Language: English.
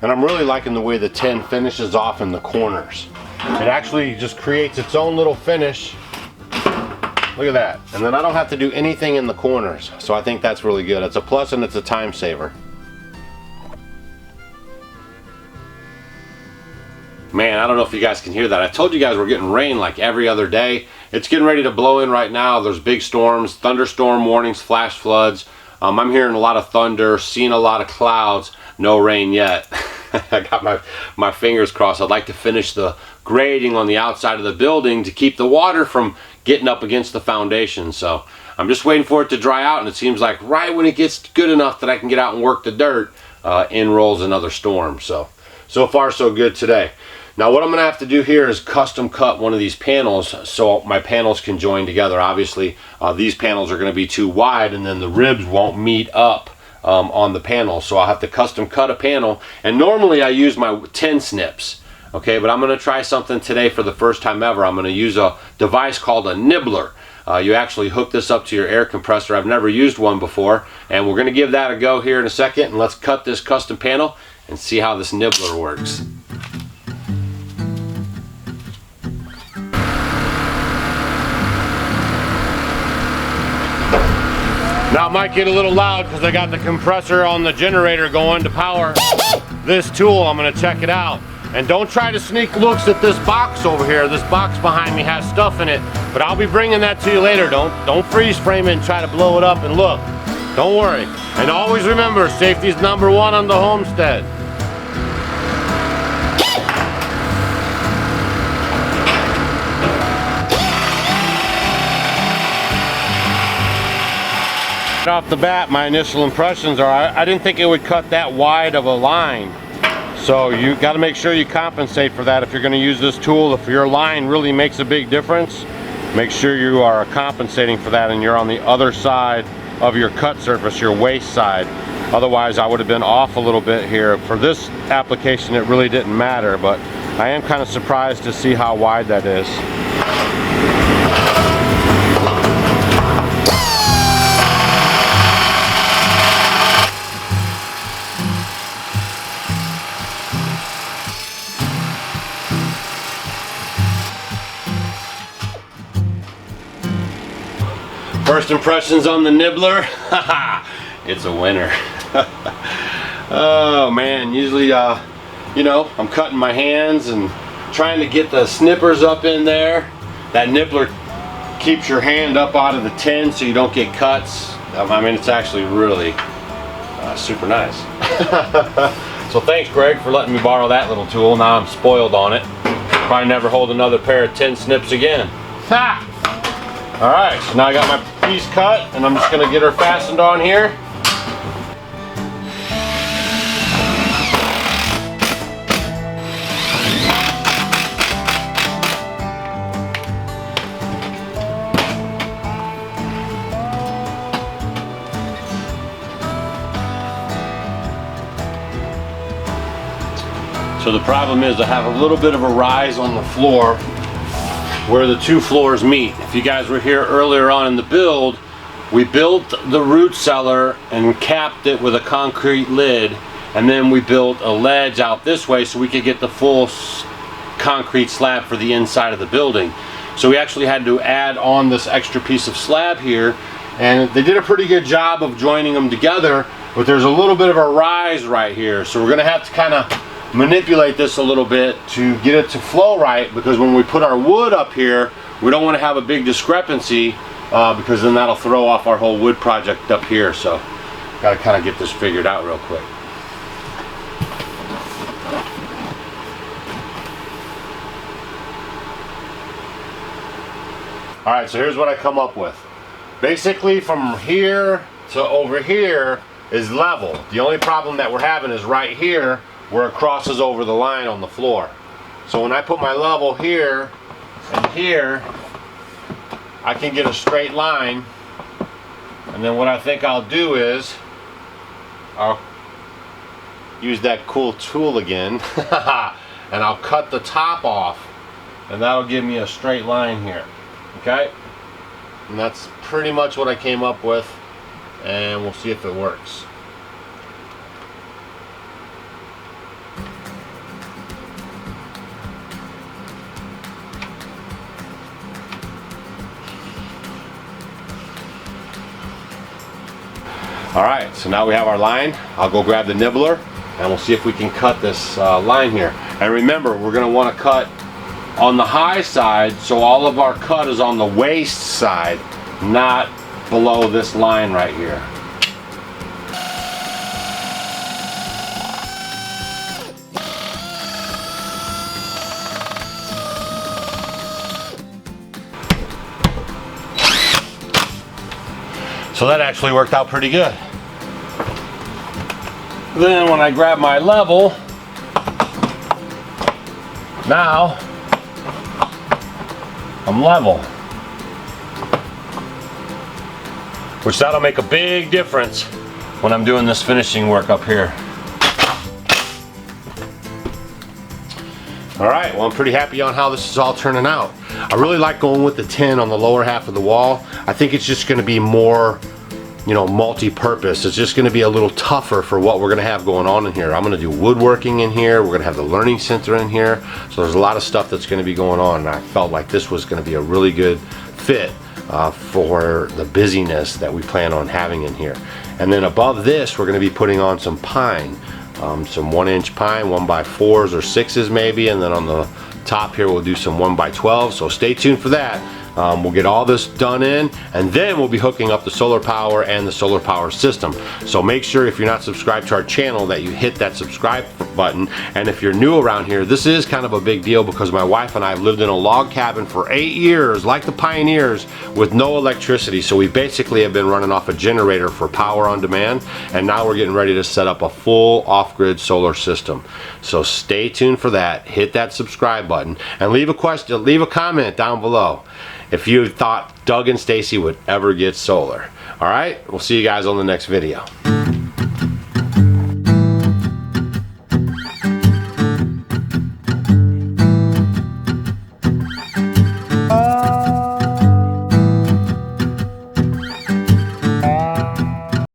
And I'm really liking the way the tin finishes off in the corners. It actually just creates its own little finish. Look at that. And then I don't have to do anything in the corners. So I think that's really good. It's a plus and it's a time saver. Man, I don't know if you guys can hear that. I told you guys we're getting rain like every other day. It's getting ready to blow in right now. There's big storms, thunderstorm warnings, flash floods. I'm hearing a lot of thunder, seeing a lot of clouds. No rain yet. I got my fingers crossed. I'd like to finish the grading on the outside of the building to keep the water from getting up against the foundation. So I'm just waiting for it to dry out, and it seems like right when it gets good enough that I can get out and work the dirt, in rolls another storm. So far so good today. Now what I'm going to have to do here is custom cut one of these panels so my panels can join together. Obviously these panels are going to be too wide, and then the ribs won't meet up on the panel, so I'll have to custom cut a panel. And normally I use my 10 snips, okay, but I'm going to try something today for the first time ever. I'm going to use a device called a nibbler. You actually hook this up to your air compressor. I've never used one before, and we're going to give that a go here in a second, and let's cut this custom panel and see how this nibbler works. Now it might get a little loud because I got the compressor on the generator going to power this tool. I'm going to check it out. And don't try to sneak looks at this box over here. This box behind me has stuff in it, but I'll be bringing that to you later. Don't freeze frame it and try to blow it up and look. Don't worry. And always remember, safety's #1 on the homestead. Off the bat, my initial impressions are I didn't think it would cut that wide of a line. So you got to make sure you compensate for that if you're going to use this tool. If your line really makes a big difference, make sure you are compensating for that and you're on the other side of your cut surface, your waste side. Otherwise I would have been off a little bit here. For this application it really didn't matter, but I am kind of surprised to see how wide that is. First impressions on the nibbler, it's a winner. Oh man, usually you know, I'm cutting my hands and trying to get the snippers up in there. That nibbler keeps your hand up out of the tin so you don't get cuts. I mean, it's actually really super nice. So thanks Greg for letting me borrow that little tool. Now I'm spoiled on it. Probably never hold another pair of tin snips again. Ha! Alright, so now I got my piece cut and I'm just going to get her fastened on here. So the problem is I have a little bit of a rise on the floor where the two floors meet. If you guys were here earlier on in the build, we built the root cellar and capped it with a concrete lid, and then we built a ledge out this way so we could get the full concrete slab for the inside of the building. So we actually had to add on this extra piece of slab here, and they did a pretty good job of joining them together, but there's a little bit of a rise right here, so we're gonna have to kind of manipulate this a little bit to get it to flow right, because when we put our wood up here we don't want to have a big discrepancy because then that'll throw off our whole wood project up here. So got to kind of get this figured out real quick. Alright, so here's what I come up with. Basically from here to over here is level. The only problem that we're having is right here where it crosses over the line on the floor. So when I put my level here and here, I can get a straight line, and then what I think I'll do is I'll use that cool tool again and I'll cut the top off, and that'll give me a straight line here. Okay, and that's pretty much what I came up with, and we'll see if it works. All right, so now we have our line. I'll go grab the nibbler and we'll see if we can cut this line here. And remember, we're gonna wanna cut on the high side, so all of our cut is on the waist side, not below this line right here. So that actually worked out pretty good. Then when I grab my level, now I'm level. Which that'll make a big difference when I'm doing this finishing work up here. All right, well, I'm pretty happy on how this is all turning out. I really like going with the tin on the lower half of the wall. I think it's just gonna be more, you know, multi-purpose. It's just gonna be a little tougher for what we're gonna have going on in here. I'm gonna do woodworking in here. We're gonna have the learning center in here. So there's a lot of stuff that's gonna be going on. And I felt like this was gonna be a really good fit for the busyness that we plan on having in here. And then above this, we're gonna be putting on some pine. Some 1-inch pine, 1x4s or 6s maybe. And then on the top here, we'll do some 1x12. So stay tuned for that. We'll get all this done in, and then we'll be hooking up the solar power and the solar power system. So make sure if you're not subscribed to our channel that you hit that subscribe button. And if you're new around here, this is kind of a big deal because my wife and I have lived in a log cabin for 8 years, like the pioneers, with no electricity. So we basically have been running off a generator for power on demand, and now we're getting ready to set up a full off-grid solar system. So stay tuned for that. Hit that subscribe button and leave a question, leave a comment down below if you thought Doug and Stacy would ever get solar. All right, we'll see you guys on the next video.